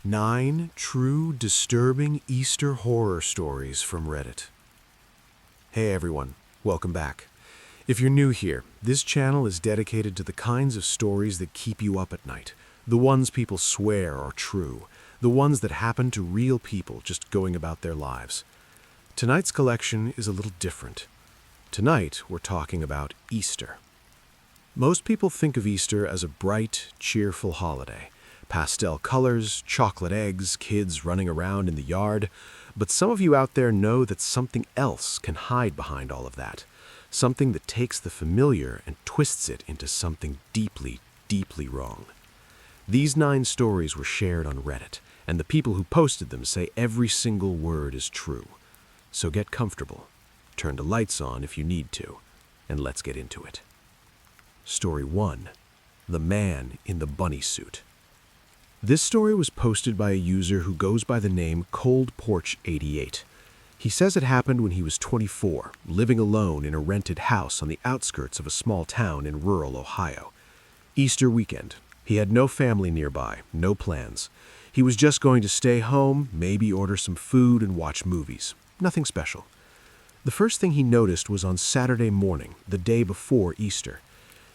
9 true disturbing Easter horror stories from Reddit. Hey everyone, welcome back. If you're new here, this channel is dedicated to the kinds of stories that keep you up at night, the ones people swear are true, the ones that happen to real people just going about their lives. Tonight's collection is a little different. Tonight, we're talking about Easter. Most people think of Easter as a bright, cheerful holiday. Pastel colors, chocolate eggs, kids running around in the yard. But some of you out there know that something else can hide behind all of that. Something that takes the familiar and twists it into something deeply, deeply wrong. These 9 stories were shared on Reddit, and the people who posted them say every single word is true. So get comfortable, turn the lights on if you need to, and let's get into it. Story 1. The Man in the Bunny Suit. This story was posted by a user who goes by the name Cold Porch 88. He says it happened when he was 24, living alone in a rented house on the outskirts of a small town in rural Ohio. Easter weekend. He had no family nearby, no plans. He was just going to stay home, maybe order some food and watch movies. Nothing special. The first thing he noticed was on Saturday morning, the day before Easter.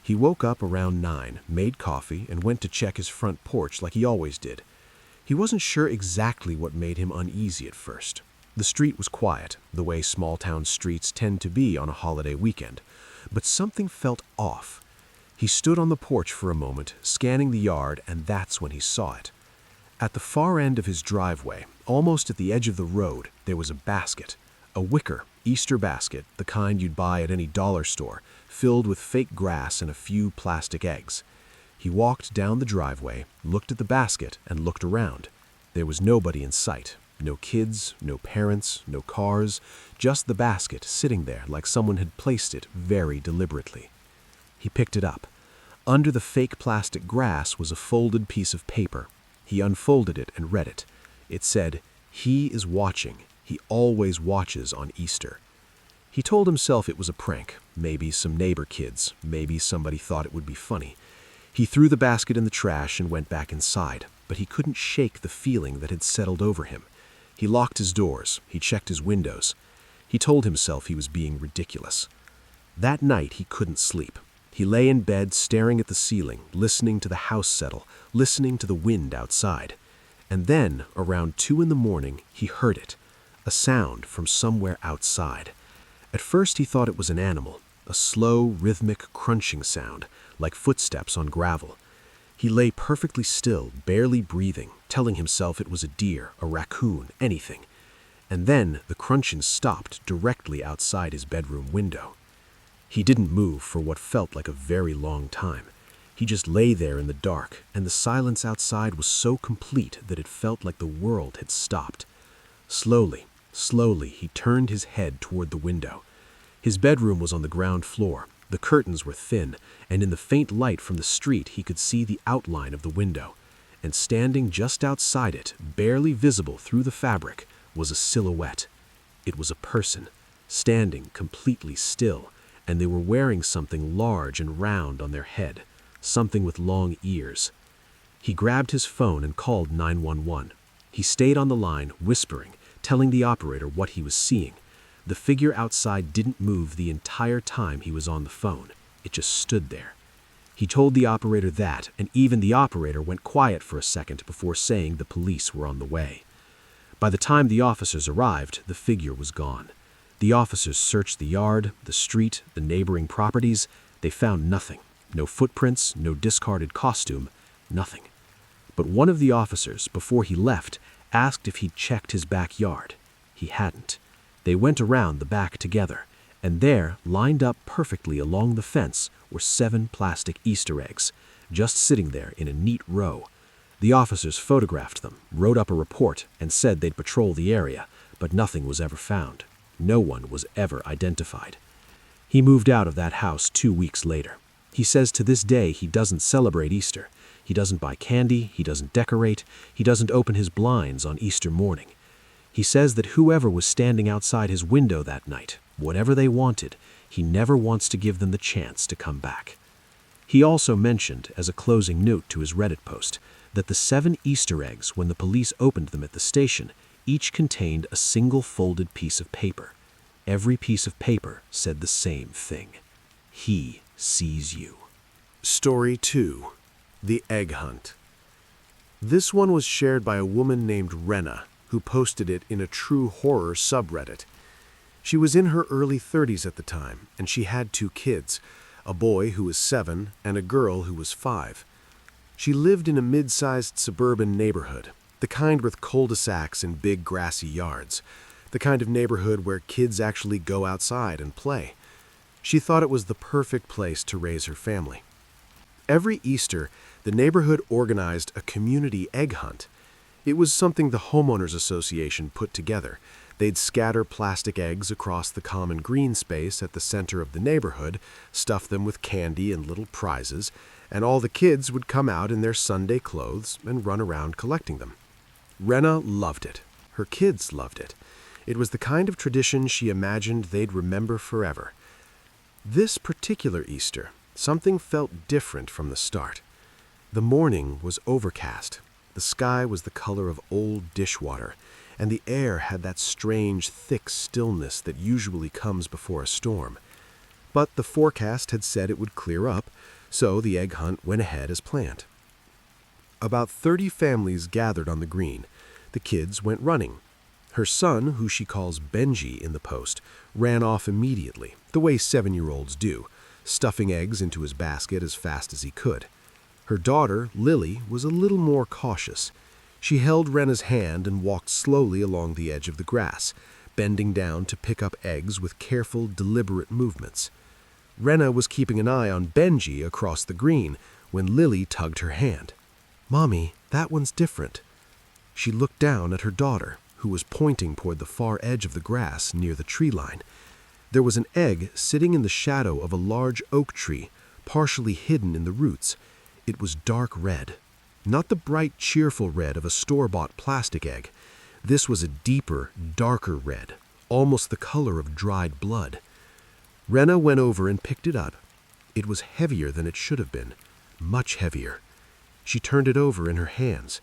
He woke up around 9, made coffee, and went to check his front porch like he always did. He wasn't sure exactly what made him uneasy at first. The street was quiet, the way small-town streets tend to be on a holiday weekend. But something felt off. He stood on the porch for a moment, scanning the yard, and that's when he saw it. At the far end of his driveway, almost at the edge of the road, there was a basket. A wicker Easter basket, the kind you'd buy at any dollar store, filled with fake grass and a few plastic eggs. He walked down the driveway, looked at the basket, and looked around. There was nobody in sight. No kids, no parents, no cars, just the basket sitting there like someone had placed it very deliberately. He picked it up. Under the fake plastic grass was a folded piece of paper. He unfolded it and read it. It said, "He is watching. He always watches on Easter." He told himself it was a prank, maybe some neighbor kids, maybe somebody thought it would be funny. He threw the basket in the trash and went back inside, but he couldn't shake the feeling that had settled over him. He locked his doors, he checked his windows. He told himself he was being ridiculous. That night he couldn't sleep. He lay in bed staring at the ceiling, listening to the house settle, listening to the wind outside. And then, around 2 in the morning, he heard it. A sound from somewhere outside. At first he thought it was an animal, a slow, rhythmic crunching sound, like footsteps on gravel. He lay perfectly still, barely breathing, telling himself it was a deer, a raccoon, anything. And then the crunching stopped directly outside his bedroom window. He didn't move for what felt like a very long time. He just lay there in the dark, and the silence outside was so complete that it felt like the world had stopped. Slowly, he turned his head toward the window. His bedroom was on the ground floor. The curtains were thin, and in the faint light from the street he could see the outline of the window. And standing just outside it, barely visible through the fabric, was a silhouette. It was a person, standing completely still, and they were wearing something large and round on their head, something with long ears. He grabbed his phone and called 911. He stayed on the line, whispering, telling the operator what he was seeing. The figure outside didn't move the entire time he was on the phone. It just stood there. He told the operator that, and even the operator went quiet for a second before saying the police were on the way. By the time the officers arrived, the figure was gone. The officers searched the yard, the street, the neighboring properties. They found nothing. No footprints, no discarded costume, nothing. But one of the officers, before he left, asked if he'd checked his backyard. He hadn't. They went around the back together, and there, lined up perfectly along the fence, were 7 plastic Easter eggs, just sitting there in a neat row. The officers photographed them, wrote up a report, and said they'd patrol the area, but nothing was ever found. No one was ever identified. He moved out of that house 2 weeks later. He says to this day he doesn't celebrate Easter. He doesn't buy candy, he doesn't decorate, he doesn't open his blinds on Easter morning. He says that whoever was standing outside his window that night, whatever they wanted, he never wants to give them the chance to come back. He also mentioned, as a closing note to his Reddit post, that the 7 Easter eggs, when the police opened them at the station, each contained a single folded piece of paper. Every piece of paper said the same thing. He sees you. Story 2. The Egg Hunt. This one was shared by a woman named Rena, who posted it in a true horror subreddit. She was in her early 30s at the time, and she had 2 kids, a boy who was 7 and a girl who was 5. She lived in a mid-sized suburban neighborhood, the kind with cul-de-sacs and big grassy yards, the kind of neighborhood where kids actually go outside and play. She thought it was the perfect place to raise her family. Every Easter, the neighborhood organized a community egg hunt. It was something the homeowners association put together. They'd scatter plastic eggs across the common green space at the center of the neighborhood, stuff them with candy and little prizes, and all the kids would come out in their Sunday clothes and run around collecting them. Rena loved it. Her kids loved it. It was the kind of tradition she imagined they'd remember forever. This particular Easter, something felt different from the start. The morning was overcast. The sky was the color of old dishwater, and the air had that strange, thick stillness that usually comes before a storm. But the forecast had said it would clear up, so the egg hunt went ahead as planned. About 30 families gathered on the green. The kids went running. Her son, who she calls Benji in the post, ran off immediately, the way 7-year-olds do, stuffing eggs into his basket as fast as he could. Her daughter, Lily, was a little more cautious. She held Rena's hand and walked slowly along the edge of the grass, bending down to pick up eggs with careful, deliberate movements. Rena was keeping an eye on Benji across the green when Lily tugged her hand. "Mommy, that one's different." She looked down at her daughter, who was pointing toward the far edge of the grass near the tree line. There was an egg sitting in the shadow of a large oak tree, partially hidden in the roots. It was dark red. Not the bright, cheerful red of a store-bought plastic egg. This was a deeper, darker red, almost the color of dried blood. Rena went over and picked it up. It was heavier than it should have been, much heavier. She turned it over in her hands.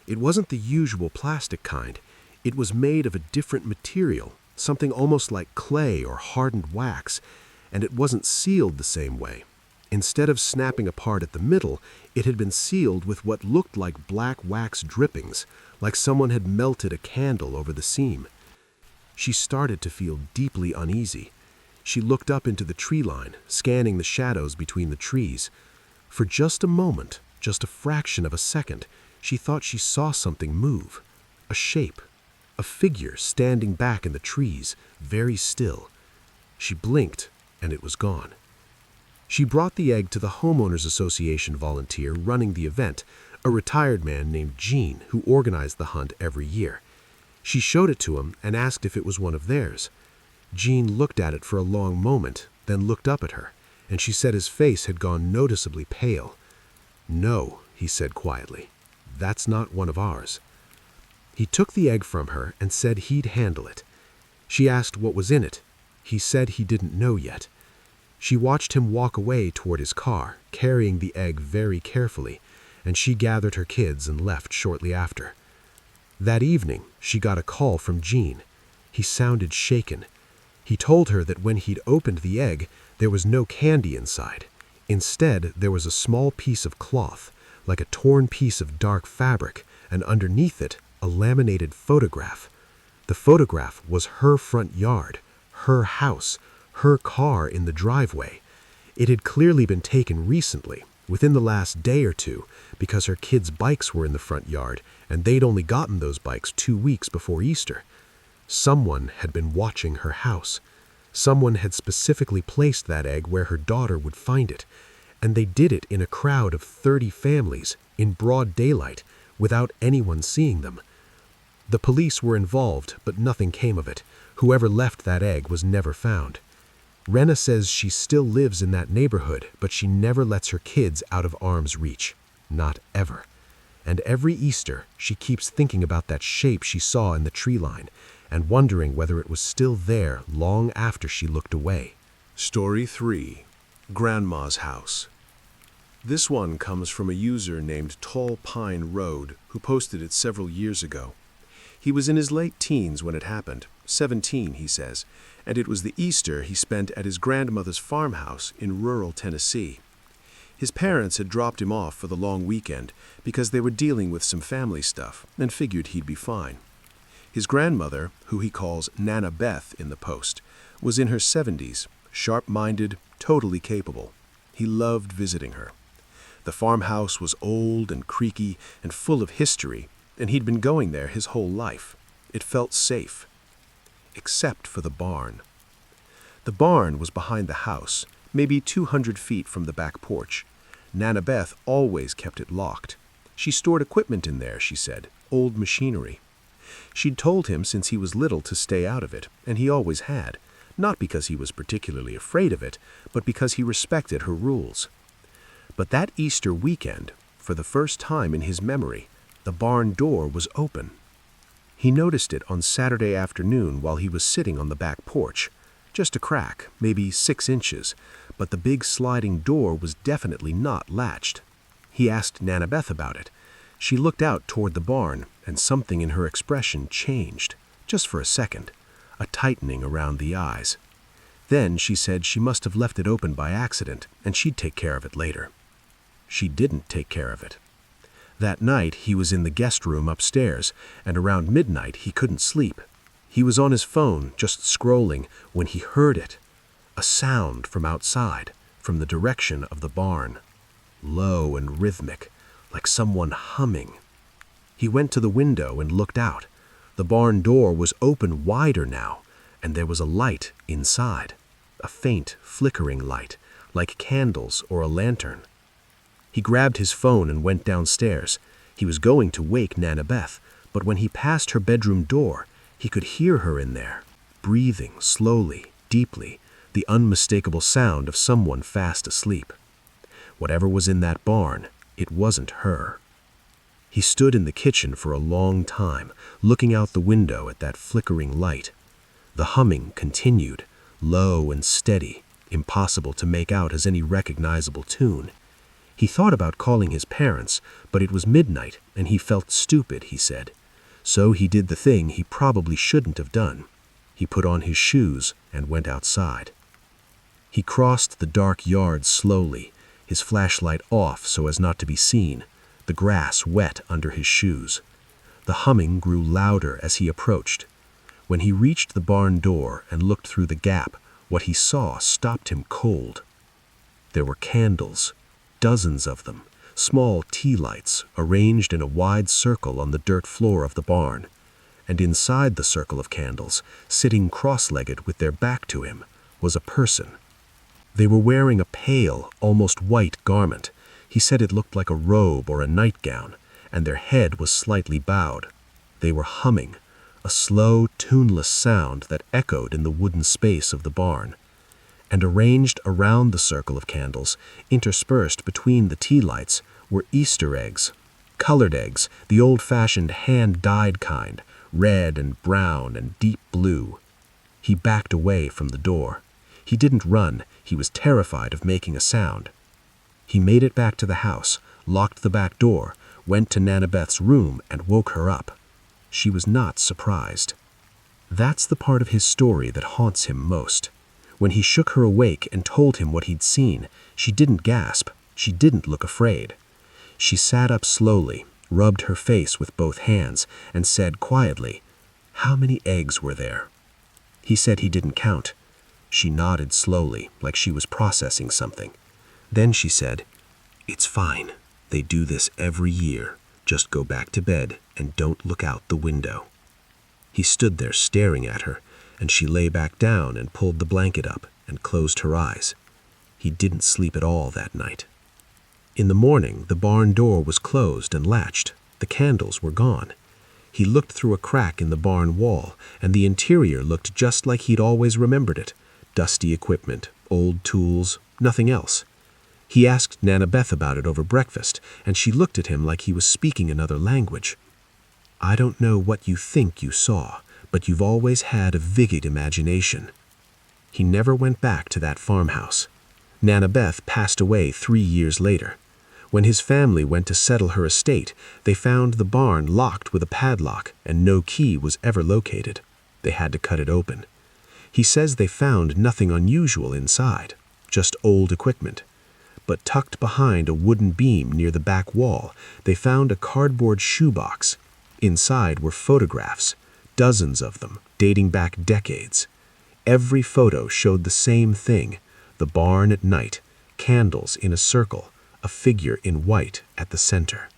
It wasn't the usual plastic kind. It was made of a different material, something almost like clay or hardened wax, and it wasn't sealed the same way. Instead of snapping apart at the middle, it had been sealed with what looked like black wax drippings, like someone had melted a candle over the seam. She started to feel deeply uneasy. She looked up into the tree line, scanning the shadows between the trees. For just a moment, just a fraction of a second, she thought she saw something move. A shape. A figure standing back in the trees, very still. She blinked, and it was gone. She brought the egg to the Homeowners Association volunteer running the event, a retired man named Gene who organized the hunt every year. She showed it to him and asked if it was one of theirs. Gene looked at it for a long moment, then looked up at her, and she said his face had gone noticeably pale. "No," he said quietly, "that's not one of ours." He took the egg from her and said he'd handle it. She asked what was in it. He said he didn't know yet. She watched him walk away toward his car, carrying the egg very carefully, and she gathered her kids and left shortly after. That evening, she got a call from Gene. He sounded shaken. He told her that when he'd opened the egg, there was no candy inside. Instead, there was a small piece of cloth, like a torn piece of dark fabric, and underneath it, a laminated photograph. The photograph was her front yard, her house, her car in the driveway. It had clearly been taken recently, within the last day or two, because her kids' bikes were in the front yard, and they'd only gotten those bikes 2 weeks before Easter. Someone had been watching her house. Someone had specifically placed that egg where her daughter would find it, and they did it in a crowd of 30 families, in broad daylight, without anyone seeing them. The police were involved, but nothing came of it. Whoever left that egg was never found. Rena says she still lives in that neighborhood, but she never lets her kids out of arm's reach. Not ever. And every Easter, she keeps thinking about that shape she saw in the tree line, and wondering whether it was still there long after she looked away. Story 3. Grandma's House. This one comes from a user named Tall Pine Road who posted it several years ago. He was in his late teens when it happened, 17, he says, and it was the Easter he spent at his grandmother's farmhouse in rural Tennessee. His parents had dropped him off for the long weekend because they were dealing with some family stuff and figured he'd be fine. His grandmother, who he calls Nana Beth in the post, was in her 70s, sharp-minded, totally capable. He loved visiting her. The farmhouse was old and creaky and full of history, and he'd been going there his whole life. It felt safe. Except for the barn. The barn was behind the house, maybe 200 feet from the back porch. Nana Beth always kept it locked. She stored equipment in there, she said, old machinery. She'd told him since he was little to stay out of it, and he always had, not because he was particularly afraid of it, but because he respected her rules. But that Easter weekend, for the first time in his memory, the barn door was open. He noticed it on Saturday afternoon while he was sitting on the back porch. Just a crack, maybe 6 inches, but the big sliding door was definitely not latched. He asked Nana Beth about it. She looked out toward the barn, and something in her expression changed, just for a second, a tightening around the eyes. Then she said she must have left it open by accident, and she'd take care of it later. She didn't take care of it. That night he was in the guest room upstairs, and around midnight he couldn't sleep. He was on his phone, just scrolling, when he heard it. A sound from outside, from the direction of the barn. Low and rhythmic, like someone humming. He went to the window and looked out. The barn door was open wider now, and there was a light inside. A faint, flickering light, like candles or a lantern. He grabbed his phone and went downstairs. He was going to wake Nana Beth, but when he passed her bedroom door, he could hear her in there, breathing slowly, deeply, the unmistakable sound of someone fast asleep. Whatever was in that barn, it wasn't her. He stood in the kitchen for a long time, looking out the window at that flickering light. The humming continued, low and steady, impossible to make out as any recognizable tune. He thought about calling his parents, but it was midnight and he felt stupid, he said. So he did the thing he probably shouldn't have done. He put on his shoes and went outside. He crossed the dark yard slowly, his flashlight off so as not to be seen, the grass wet under his shoes. The humming grew louder as he approached. When he reached the barn door and looked through the gap, what he saw stopped him cold. There were candles, dozens of them, small tea lights arranged in a wide circle on the dirt floor of the barn. And inside the circle of candles, sitting cross-legged with their back to him, was a person. They were wearing a pale, almost white garment. He said it looked like a robe or a nightgown, and their head was slightly bowed. They were humming, a slow, tuneless sound that echoed in the wooden space of the barn. And arranged around the circle of candles, interspersed between the tea lights, were Easter eggs. Colored eggs, the old-fashioned hand-dyed kind, red and brown and deep blue. He backed away from the door. He didn't run, he was terrified of making a sound. He made it back to the house, locked the back door, went to Nana Beth's room and woke her up. She was not surprised. That's the part of his story that haunts him most. When he shook her awake and told him what he'd seen, she didn't gasp, she didn't look afraid. She sat up slowly, rubbed her face with both hands, and said quietly, "How many eggs were there?" He said he didn't count. She nodded slowly, like she was processing something. Then she said, "It's fine. They do this every year. Just go back to bed and don't look out the window." He stood there staring at her, and she lay back down and pulled the blanket up and closed her eyes. He didn't sleep at all that night. In the morning, the barn door was closed and latched. The candles were gone. He looked through a crack in the barn wall, and the interior looked just like he'd always remembered it. Dusty equipment, old tools, nothing else. He asked Nana Beth about it over breakfast, and she looked at him like he was speaking another language. "I don't know what you think you saw, but you've always had a vivid imagination." He never went back to that farmhouse. Nana Beth passed away 3 years later. When his family went to settle her estate, they found the barn locked with a padlock and no key was ever located. They had to cut it open. He says they found nothing unusual inside, just old equipment. But tucked behind a wooden beam near the back wall, they found a cardboard shoebox. Inside were photographs, dozens of them, dating back decades. Every photo showed the same thing: the barn at night, candles in a circle, a figure in white at the center.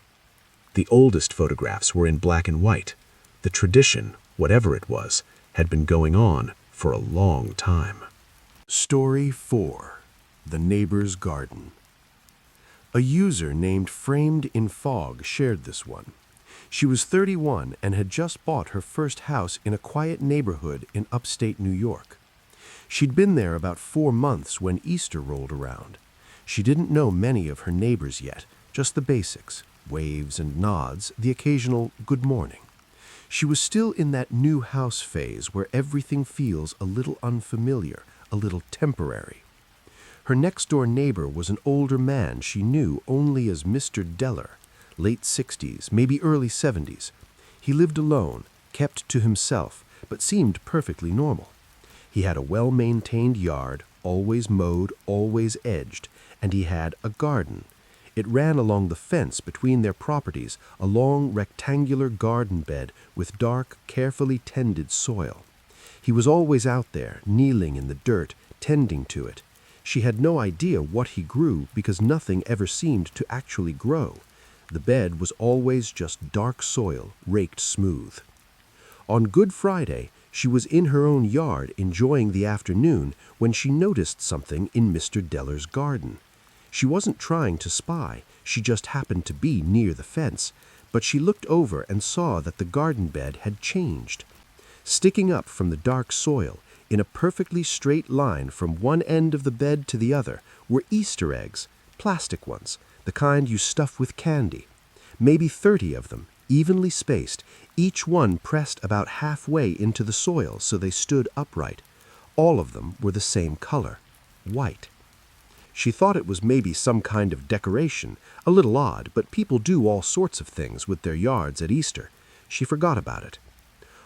The oldest photographs were in black and white. The tradition, whatever it was, had been going on for a long time. Story 4. The Neighbor's Garden. A user named Framed in Fog shared this one. She was 31 and had just bought her first house in a quiet neighborhood in upstate New York. She'd been there about 4 months when Easter rolled around. She didn't know many of her neighbors yet, just the basics, waves and nods, the occasional good morning. She was still in that new house phase where everything feels a little unfamiliar, a little temporary. Her next-door neighbor was an older man she knew only as Mr. Deller, late 60s, maybe early 70s. He lived alone, kept to himself, but seemed perfectly normal. He had a well-maintained yard, always mowed, always edged, and he had a garden. It ran along the fence between their properties, a long rectangular garden bed with dark, carefully tended soil. He was always out there, kneeling in the dirt, tending to it. She had no idea what he grew because nothing ever seemed to actually grow. The bed was always just dark soil, raked smooth. On Good Friday, she was in her own yard enjoying the afternoon when she noticed something in Mr. Deller's garden. She wasn't trying to spy, she just happened to be near the fence, but she looked over and saw that the garden bed had changed. Sticking up from the dark soil, in a perfectly straight line from one end of the bed to the other, were Easter eggs, plastic ones, the kind you stuff with candy. Maybe 30 of them, evenly spaced, each one pressed about halfway into the soil so they stood upright. All of them were the same color, white. She thought it was maybe some kind of decoration, a little odd, but people do all sorts of things with their yards at Easter. She forgot about it.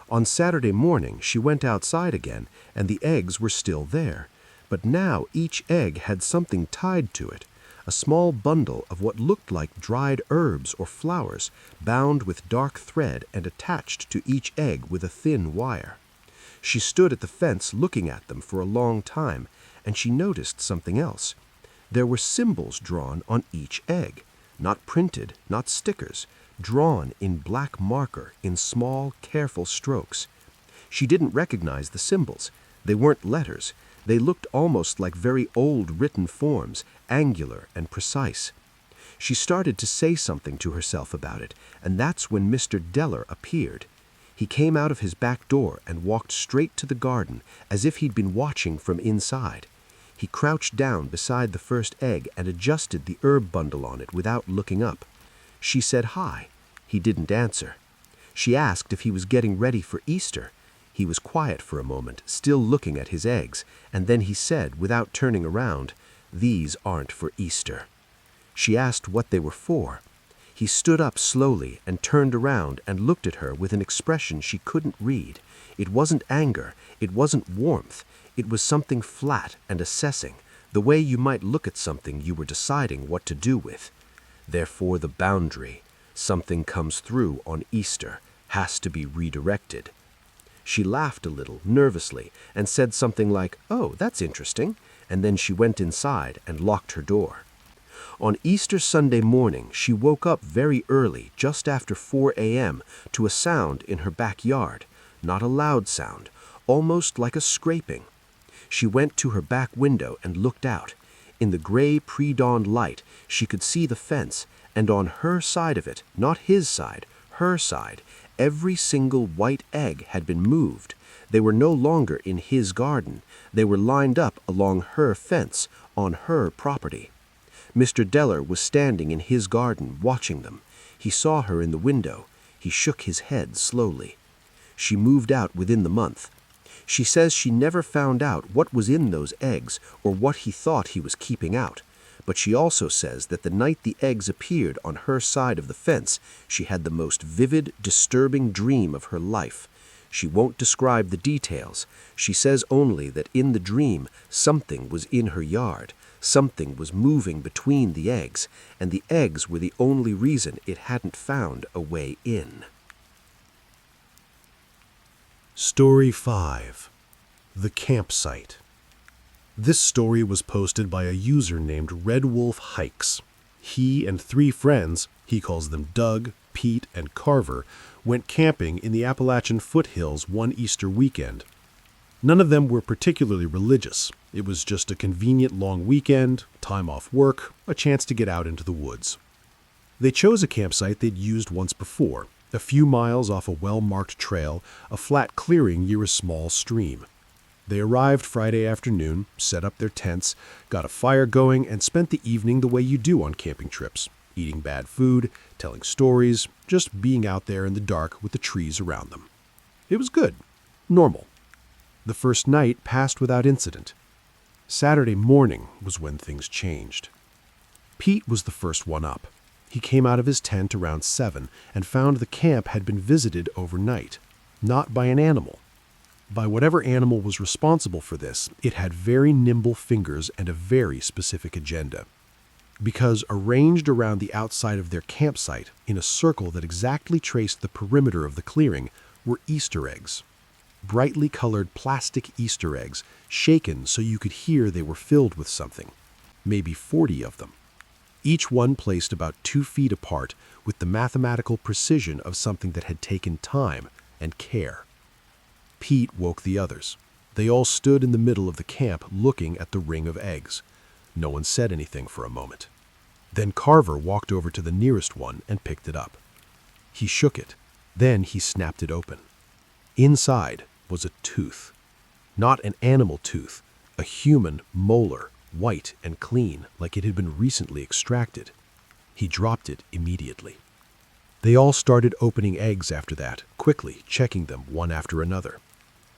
On Saturday morning, she went outside again, and the eggs were still there. But now each egg had something tied to it, a small bundle of what looked like dried herbs or flowers, bound with dark thread and attached to each egg with a thin wire. She stood at the fence looking at them for a long time, and she noticed something else. There were symbols drawn on each egg, not printed, not stickers, drawn in black marker in small, careful strokes. She didn't recognize the symbols. They weren't letters. They looked almost like very old written forms, angular and precise. She started to say something to herself about it, and that's when Mr. Deller appeared. He came out of his back door and walked straight to the garden, as if he'd been watching from inside. He crouched down beside the first egg and adjusted the herb bundle on it without looking up. She said hi. He didn't answer. She asked if he was getting ready for Easter. He was quiet for a moment, still looking at his eggs, and then he said, without turning around, "These aren't for Easter." She asked what they were for. He stood up slowly and turned around and looked at her with an expression she couldn't read. It wasn't anger, it wasn't warmth. It was something flat and assessing, the way you might look at something you were deciding what to do with. Therefore the boundary, something comes through on Easter, has to be redirected. She laughed a little, nervously, and said something like, "Oh, that's interesting," and then she went inside and locked her door. On Easter Sunday morning, she woke up very early, just after 4 a.m., to a sound in her backyard, not a loud sound, almost like a scraping. She went to her back window and looked out. In the gray pre-dawn light, she could see the fence, and on her side of it, not his side, her side, every single white egg had been moved. They were no longer in his garden. They were lined up along her fence, on her property. Mr. Deller was standing in his garden, watching them. He saw her in the window. He shook his head slowly. She moved out within the month. She says she never found out what was in those eggs or what he thought he was keeping out. but she also says that the night the eggs appeared on her side of the fence, she had the most vivid, disturbing dream of her life. She won't describe the details. She says only that in the dream, something was in her yard. Something was moving between the eggs, and the eggs were the only reason it hadn't found a way in. Story 5. The Campsite. This story was posted by a user named Red Wolf Hikes. He and 3 friends, he calls them Doug, Pete, and Carver, went camping in the Appalachian foothills one Easter weekend. None of them were particularly religious. It was just a convenient long weekend, time off work, a chance to get out into the woods. They chose a campsite they'd used once before, a few miles off a well-marked trail, a flat clearing near a small stream. They arrived Friday afternoon, set up their tents, got a fire going, and spent the evening the way you do on camping trips, eating bad food, telling stories, just being out there in the dark with the trees around them. It was good. Normal. The first night passed without incident. Saturday morning was when things changed. Pete was the first one up. He came out of his tent around 7 and found the camp had been visited overnight, not by an animal. By whatever animal was responsible for this, it had very nimble fingers and a very specific agenda. Because arranged around the outside of their campsite, in a circle that exactly traced the perimeter of the clearing, were Easter eggs. Brightly colored plastic Easter eggs, shaken so you could hear they were filled with something. Maybe 40 of them. Each one placed about 2 feet apart, with the mathematical precision of something that had taken time and care. Pete woke the others. They all stood in the middle of the camp looking at the ring of eggs. No one said anything for a moment. Then Carver walked over to the nearest one and picked it up. He shook it. Then he snapped it open. Inside was a tooth. Not an animal tooth, a human molar, white and clean, like it had been recently extracted. He dropped it immediately. They all started opening eggs after that, quickly checking them one after another.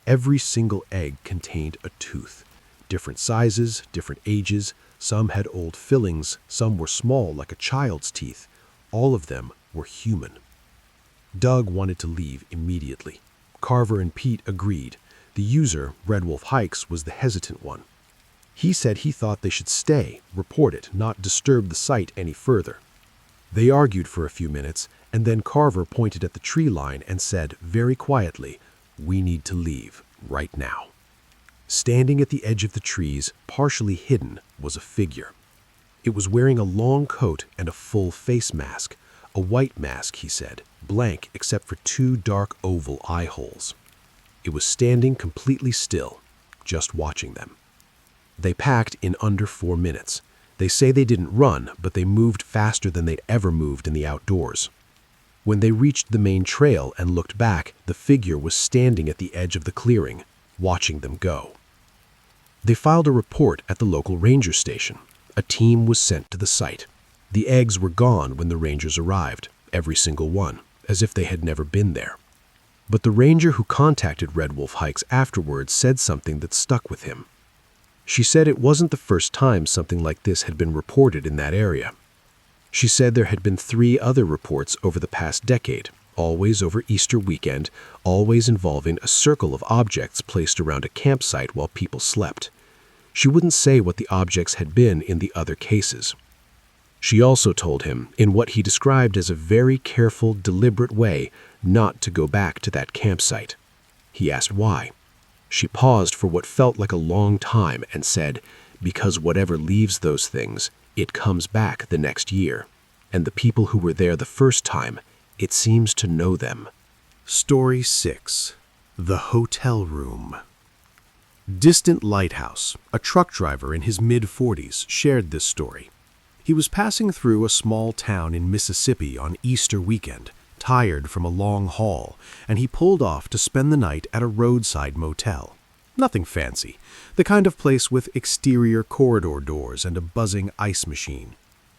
Every single egg contained a tooth. Different sizes, different ages, some had old fillings, some were small like a child's teeth. All of them were human. Doug wanted to leave immediately. Carver and Pete agreed. The user, Red Wolf Hikes, was the hesitant one. He said he thought they should stay, report it, not disturb the site any further. They argued for a few minutes, and then Carver pointed at the tree line and said very quietly, "We need to leave, right now." Standing at the edge of the trees, partially hidden, was a figure. It was wearing a long coat and a full face mask. A white mask, he said, blank except for 2 dark oval eye holes. It was standing completely still, just watching them. They packed in under 4 minutes. They say they didn't run, but they moved faster than they'd ever moved in the outdoors. When they reached the main trail and looked back, the figure was standing at the edge of the clearing, watching them go. They filed a report at the local ranger station. A team was sent to the site. The eggs were gone when the rangers arrived, every single one, as if they had never been there. But the ranger who contacted Red Wolf Hikes afterwards said something that stuck with him. She said it wasn't the first time something like this had been reported in that area. She said there had been 3 other reports over the past decade, always over Easter weekend, always involving a circle of objects placed around a campsite while people slept. She wouldn't say what the objects had been in the other cases. She also told him, in what he described as a very careful, deliberate way, not to go back to that campsite. He asked why. She paused for what felt like a long time and said, "Because whatever leaves those things, it comes back the next year. And the people who were there the first time, it seems to know them." Story 6. The Hotel Room. Distant Lighthouse, a truck driver in his mid-40s, shared this story. He was passing through a small town in Mississippi on Easter weekend, tired from a long haul, and he pulled off to spend the night at a roadside motel. Nothing fancy, the kind of place with exterior corridor doors and a buzzing ice machine.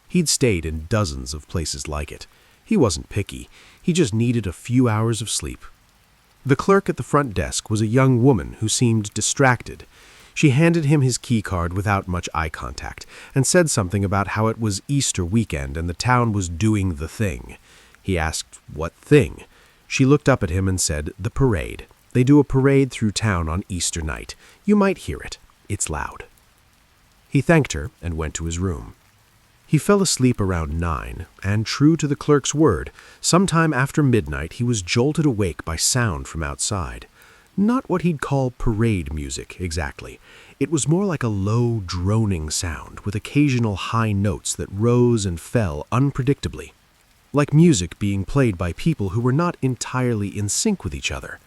He'd stayed in dozens of places like it. He wasn't picky, he just needed a few hours of sleep. The clerk at the front desk was a young woman who seemed distracted. She handed him his key card without much eye contact and said something about how it was Easter weekend and the town was doing the thing. He asked, "What thing?" She looked up at him and said, "The parade. They do a parade through town on Easter night. You might hear it. It's loud." He thanked her and went to his room. He fell asleep around 9, and true to the clerk's word, sometime after midnight he was jolted awake by sound from outside. Not what he'd call parade music, exactly. It was more like a low, droning sound with occasional high notes that rose and fell unpredictably, like music being played by people who were not entirely in sync with each other.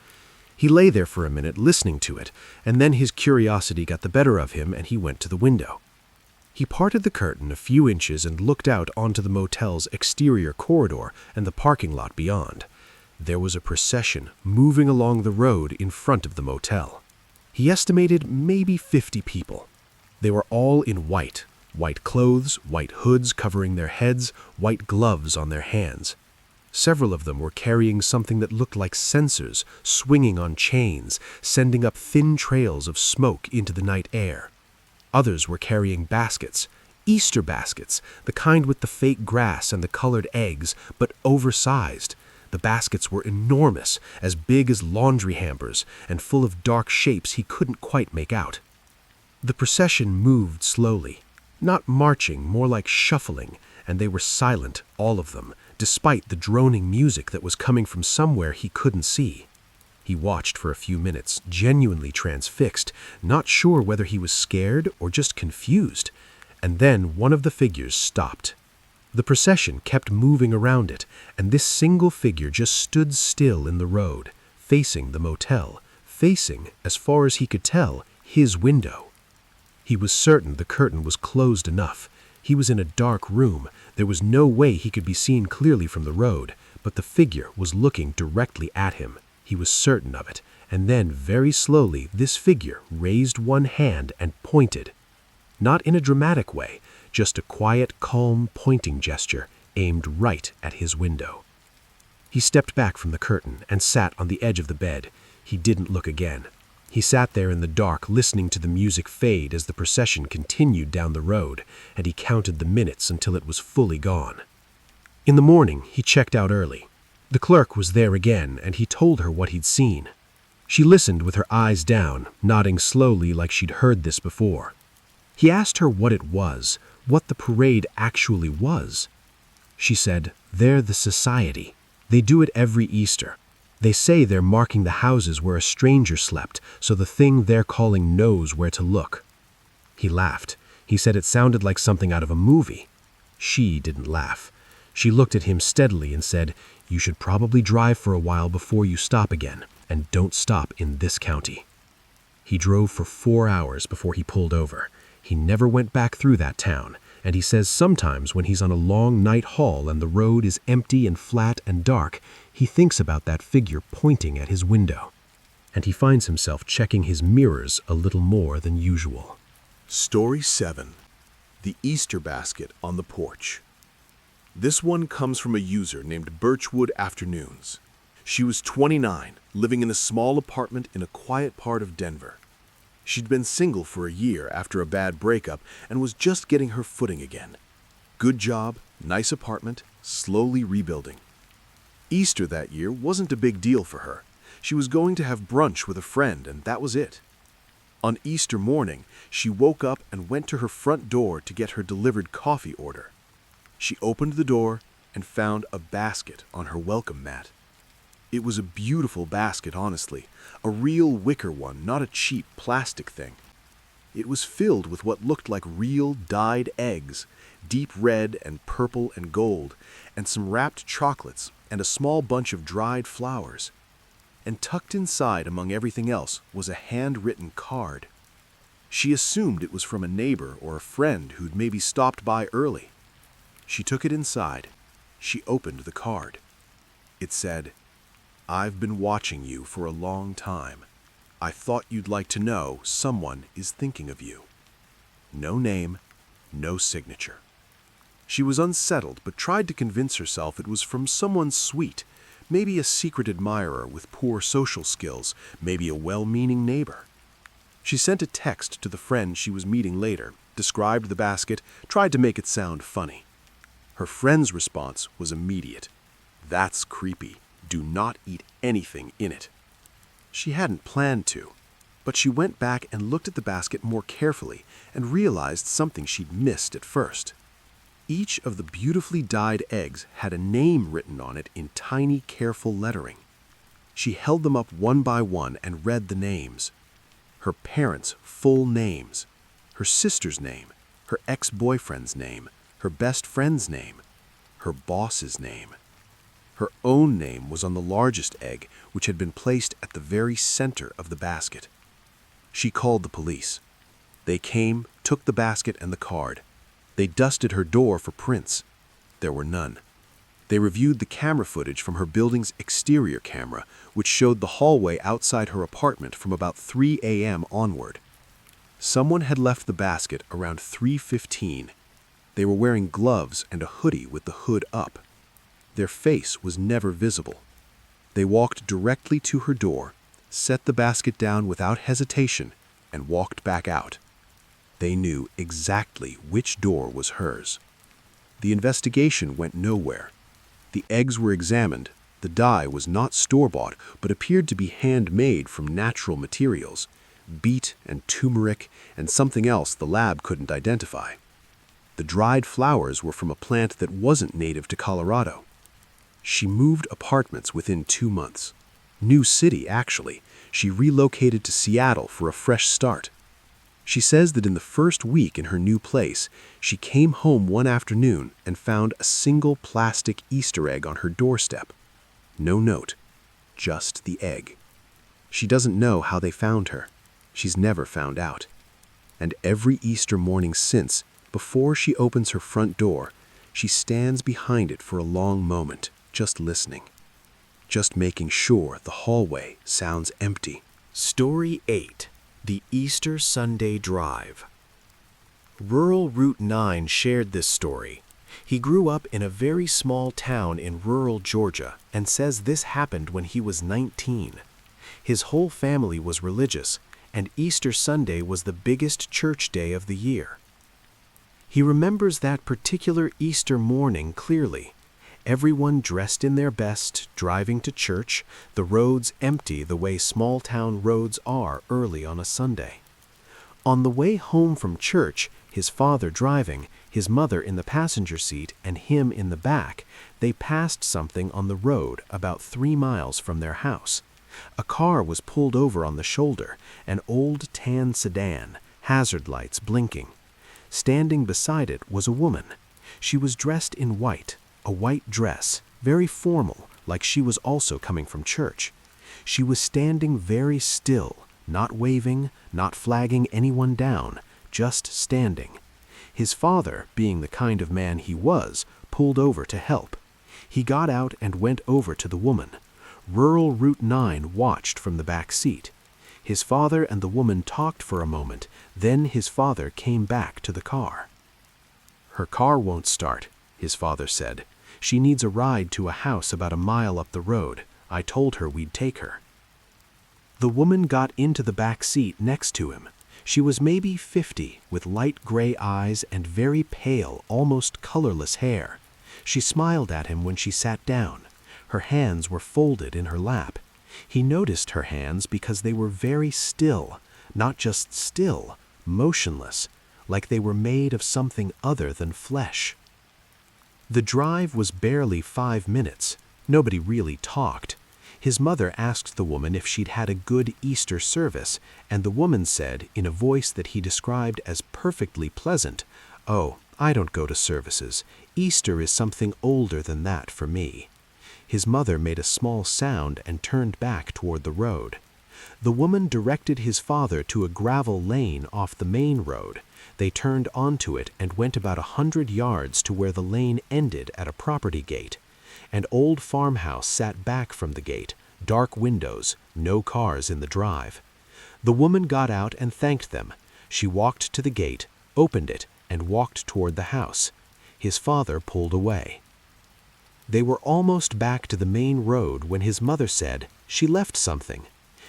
He lay there for a minute listening to it, and then his curiosity got the better of him and he went to the window. He parted the curtain a few inches and looked out onto the motel's exterior corridor and the parking lot beyond. There was a procession moving along the road in front of the motel. He estimated maybe 50 people. They were all in white clothes, white hoods covering their heads, white gloves on their hands. Several of them were carrying something that looked like sensors swinging on chains, sending up thin trails of smoke into the night air. Others were carrying baskets, Easter baskets, the kind with the fake grass and the colored eggs, but oversized. The baskets were enormous, as big as laundry hampers, and full of dark shapes he couldn't quite make out. The procession moved slowly, not marching, more like shuffling, and they were silent, all of them, despite the droning music that was coming from somewhere he couldn't see. He watched for a few minutes, genuinely transfixed, not sure whether he was scared or just confused, and then one of the figures stopped. The procession kept moving around it, and this single figure just stood still in the road, facing the motel, facing, as far as he could tell, his window. He was certain the curtain was closed enough. He was in a dark room. There was no way he could be seen clearly from the road, but the figure was looking directly at him. He was certain of it, and then very slowly this figure raised one hand and pointed. Not in a dramatic way, just a quiet, calm pointing gesture aimed right at his window. He stepped back from the curtain and sat on the edge of the bed. He didn't look again. He sat there in the dark listening to the music fade as the procession continued down the road, and he counted the minutes until it was fully gone. In the morning, he checked out early. The clerk was there again, and he told her what he'd seen. She listened with her eyes down, nodding slowly like she'd heard this before. He asked her what it was, what the parade actually was. She said, "They're the society. They do it every Easter. They say they're marking the houses where a stranger slept, so the thing they're calling knows where to look." He laughed. He said it sounded like something out of a movie. She didn't laugh. She looked at him steadily and said, "You should probably drive for a while before you stop again, and don't stop in this county." He drove for 4 hours before he pulled over. He never went back through that town, and he says sometimes when he's on a long night haul and the road is empty and flat and dark, he thinks about that figure pointing at his window. And he finds himself checking his mirrors a little more than usual. Story 7. The Easter Basket on the Porch. This one comes from a user named Birchwood Afternoons. She was 29, living in a small apartment in a quiet part of Denver. She'd been single for a year after a bad breakup and was just getting her footing again. Good job, nice apartment, slowly rebuilding. Easter that year wasn't a big deal for her. She was going to have brunch with a friend, and that was it. On Easter morning, she woke up and went to her front door to get her delivered coffee order. She opened the door and found a basket on her welcome mat. It was a beautiful basket, honestly, a real wicker one, not a cheap plastic thing. It was filled with what looked like real dyed eggs, deep red and purple and gold, and some wrapped chocolates and a small bunch of dried flowers. And tucked inside among everything else was a handwritten card. She assumed it was from a neighbor or a friend who'd maybe stopped by early. She took it inside. She opened the card. It said, "I've been watching you for a long time. I thought you'd like to know someone is thinking of you." No name, no signature. She was unsettled, but tried to convince herself it was from someone sweet, maybe a secret admirer with poor social skills, maybe a well-meaning neighbor. She sent a text to the friend she was meeting later, described the basket, tried to make it sound funny. Her friend's response was immediate. "That's creepy. Do not eat anything in it." She hadn't planned to, but she went back and looked at the basket more carefully and realized something she'd missed at first. Each of the beautifully dyed eggs had a name written on it in tiny, careful lettering. She held them up one by one and read the names. Her parents' full names, her sister's name, her ex-boyfriend's name, her best friend's name, her boss's name. Her own name was on the largest egg, which had been placed at the very center of the basket. She called the police. They came, took the basket and the card. They dusted her door for prints. There were none. They reviewed the camera footage from her building's exterior camera, which showed the hallway outside her apartment from about 3 a.m. onward. Someone had left the basket around 3:15. They were wearing gloves and a hoodie with the hood up. Their face was never visible. They walked directly to her door, set the basket down without hesitation, and walked back out. They knew exactly which door was hers. The investigation went nowhere. The eggs were examined. The dye was not store-bought, but appeared to be handmade from natural materials, beet and turmeric and something else the lab couldn't identify. The dried flowers were from a plant that wasn't native to Colorado. She moved apartments within 2 months. New city, actually. She relocated to Seattle for a fresh start. She says that in the first week in her new place, she came home one afternoon and found a single plastic Easter egg on her doorstep. No note, just the egg. She doesn't know how they found her. She's never found out. And every Easter morning since, before she opens her front door, she stands behind it for a long moment, just listening. Just making sure the hallway sounds empty. Story 8. The Easter Sunday Drive. Rural Route 9 shared this story. He grew up in a very small town in rural Georgia and says this happened when he was 19. His whole family was religious, and Easter Sunday was the biggest church day of the year. He remembers that particular Easter morning clearly. Everyone dressed in their best, driving to church, the roads empty the way small-town roads are early on a Sunday. On the way home from church, his father driving, his mother in the passenger seat, and him in the back, they passed something on the road about 3 miles from their house. A car was pulled over on the shoulder, an old tan sedan, hazard lights blinking. Standing beside it was a woman. She was dressed in white, a white dress, very formal, like she was also coming from church. She was standing very still, not waving, not flagging anyone down, just standing. His father, being the kind of man he was, pulled over to help. He got out and went over to the woman. Rural Route 9 watched from the back seat. His father and the woman talked for a moment, then his father came back to the car. "Her car won't start," his father said. "She needs a ride to a house about a mile up the road. I told her we'd take her." The woman got into the back seat next to him. She was maybe 50, with light gray eyes and very pale, almost colorless hair. She smiled at him when she sat down. Her hands were folded in her lap. He noticed her hands because they were very still, not just still, motionless, like they were made of something other than flesh. The drive was barely 5 minutes. Nobody really talked. His mother asked the woman if she'd had a good Easter service, and the woman said, in a voice that he described as perfectly pleasant, "Oh, I don't go to services. Easter is something older than that for me." His mother made a small sound and turned back toward the road. The woman directed his father to a gravel lane off the main road. They turned onto it and went about 100 yards to where the lane ended at a property gate. An old farmhouse sat back from the gate, dark windows, no cars in the drive. The woman got out and thanked them. She walked to the gate, opened it, and walked toward the house. His father pulled away. They were almost back to the main road when his mother said she left something.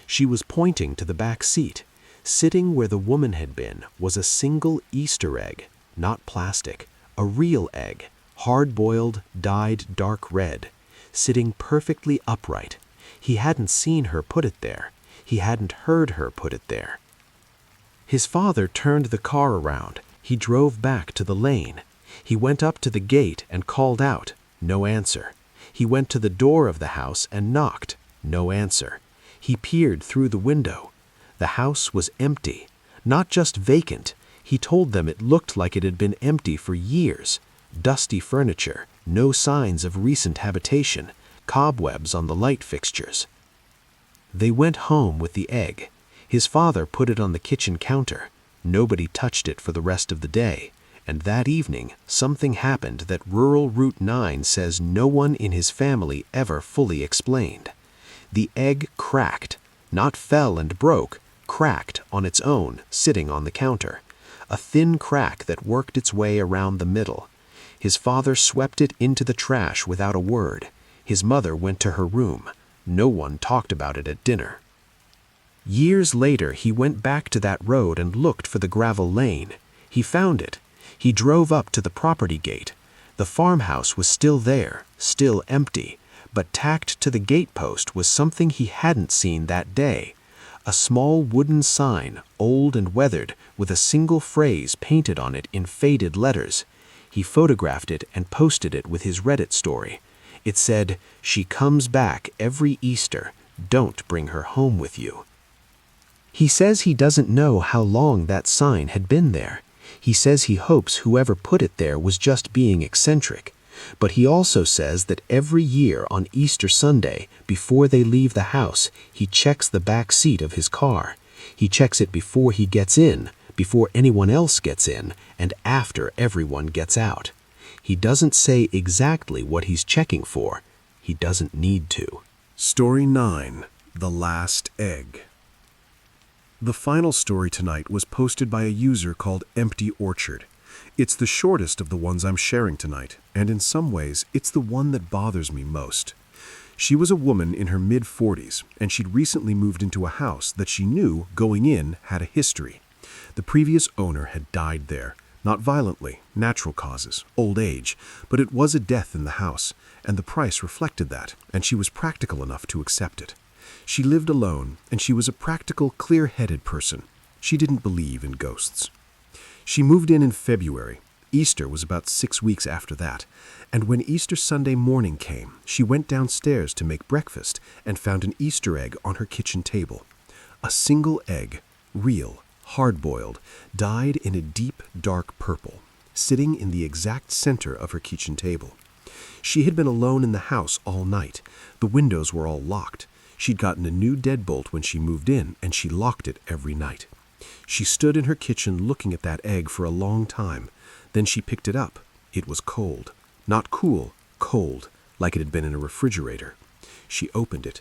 She was pointing to the back seat. Sitting where the woman had been was a single Easter egg, not plastic, a real egg, hard-boiled, dyed dark red, sitting perfectly upright. He hadn't seen her put it there. He hadn't heard her put it there. His father turned the car around. He drove back to the lane. He went up to the gate and called out. No answer. He went to the door of the house and knocked. No answer. He peered through the window. The house was empty. Not just vacant. He told them it looked like it had been empty for years. Dusty furniture, no signs of recent habitation, cobwebs on the light fixtures. They went home with the egg. His father put it on the kitchen counter. Nobody touched it for the rest of the day. And that evening, something happened that rural Route 9 says no one in his family ever fully explained. The egg cracked, not fell and broke, cracked on its own, sitting on the counter. A thin crack that worked its way around the middle. His father swept it into the trash without a word. His mother went to her room. No one talked about it at dinner. Years later, he went back to that road and looked for the gravel lane. He found it. He drove up to the property gate. The farmhouse was still there, still empty, but tacked to the gate post was something he hadn't seen that day. A small wooden sign, old and weathered, with a single phrase painted on it in faded letters. He photographed it and posted it with his Reddit story. It said, "She comes back every Easter. Don't bring her home with you." He says he doesn't know how long that sign had been there. He says he hopes whoever put it there was just being eccentric. But he also says that every year on Easter Sunday, before they leave the house, he checks the back seat of his car. He checks it before he gets in, before anyone else gets in, and after everyone gets out. He doesn't say exactly what he's checking for. He doesn't need to. Story 9. The Last Egg. The final story tonight was posted by a user called Empty Orchard. It's the shortest of the ones I'm sharing tonight, and in some ways, it's the one that bothers me most. She was a woman in her mid-40s, and she'd recently moved into a house that she knew, going in, had a history. The previous owner had died there, not violently, natural causes, old age, but it was a death in the house, and the price reflected that, and she was practical enough to accept it. She lived alone, and she was a practical, clear-headed person. She didn't believe in ghosts. She moved in February. Easter was about 6 weeks after that, and when Easter Sunday morning came, she went downstairs to make breakfast and found an Easter egg on her kitchen table. A single egg, real, hard-boiled, dyed in a deep, dark purple, sitting in the exact center of her kitchen table. She had been alone in the house all night. The windows were all locked. She'd gotten a new deadbolt when she moved in, and she locked it every night. She stood in her kitchen looking at that egg for a long time. Then she picked it up. It was cold. Not cool, cold, like it had been in a refrigerator. She opened it.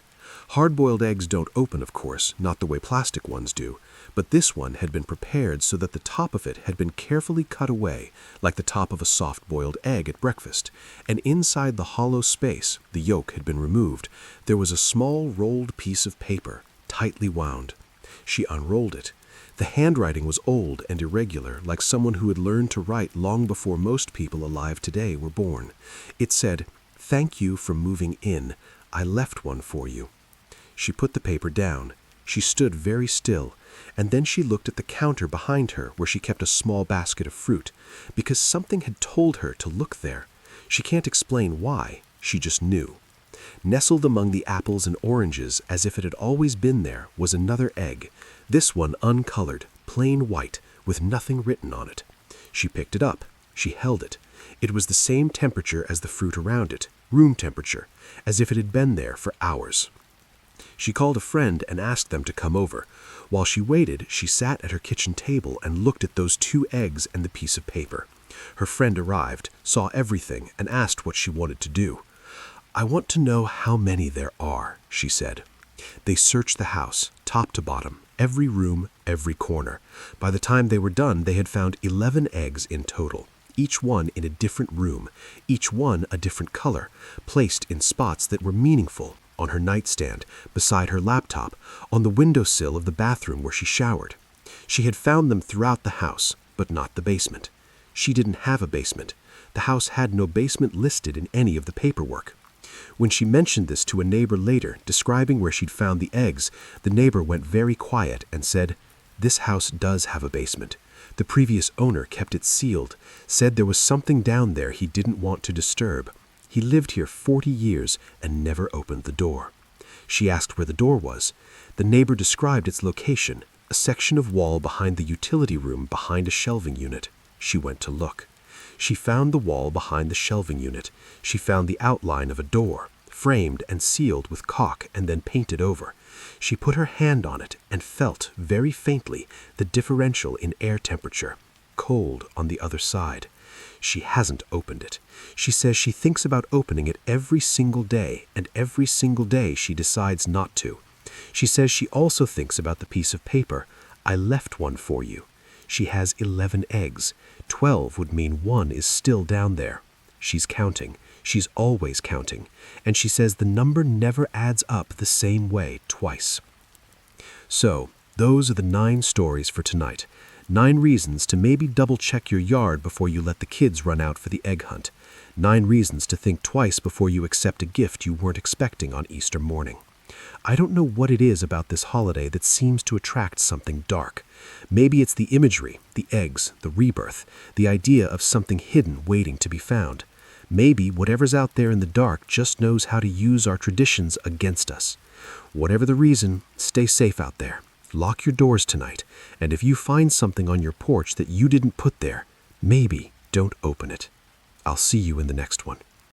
Hard-boiled eggs don't open, of course, not the way plastic ones do, but this one had been prepared so that the top of it had been carefully cut away, like the top of a soft-boiled egg at breakfast, and inside the hollow space, the yolk had been removed, there was a small rolled piece of paper, tightly wound. She unrolled it. The handwriting was old and irregular, like someone who had learned to write long before most people alive today were born. It said, "Thank you for moving in. I left one for you." She put the paper down. She stood very still, and then she looked at the counter behind her where she kept a small basket of fruit, because something had told her to look there. She can't explain why, she just knew. Nestled among the apples and oranges, as if it had always been there, was another egg, this one uncolored, plain white, with nothing written on it. She picked it up. She held it. It was the same temperature as the fruit around it, room temperature, as if it had been there for hours. She called a friend and asked them to come over. While she waited, she sat at her kitchen table and looked at those 2 eggs and the piece of paper. Her friend arrived, saw everything, and asked what she wanted to do. "I want to know how many there are," she said. They searched the house, top to bottom, every room, every corner. By the time they were done, they had found 11 eggs in total, each one in a different room, each one a different color, placed in spots that were meaningful, on her nightstand, beside her laptop, on the windowsill of the bathroom where she showered. She had found them throughout the house, but not the basement. She didn't have a basement. The house had no basement listed in any of the paperwork. When she mentioned this to a neighbor later, describing where she'd found the eggs, the neighbor went very quiet and said, "This house does have a basement. The previous owner kept it sealed, said there was something down there he didn't want to disturb. He lived here 40 years and never opened the door." She asked where the door was. The neighbor described its location, a section of wall behind the utility room behind a shelving unit. She went to look. She found the wall behind the shelving unit. She found the outline of a door, framed and sealed with caulk and then painted over. She put her hand on it and felt, very faintly, the differential in air temperature, cold on the other side. She hasn't opened it. She says she thinks about opening it every single day, and every single day she decides not to. She says she also thinks about the piece of paper. "I left one for you." She has 11 eggs. 12 would mean one is still down there. She's counting. She's always counting. And she says the number never adds up the same way twice. So, those are the 9 stories for tonight. 9 reasons to maybe double-check your yard before you let the kids run out for the egg hunt. 9 reasons to think twice before you accept a gift you weren't expecting on Easter morning. I don't know what it is about this holiday that seems to attract something dark. Maybe it's the imagery, the eggs, the rebirth, the idea of something hidden waiting to be found. Maybe whatever's out there in the dark just knows how to use our traditions against us. Whatever the reason, stay safe out there. Lock your doors tonight, and if you find something on your porch that you didn't put there, maybe don't open it. I'll see you in the next one.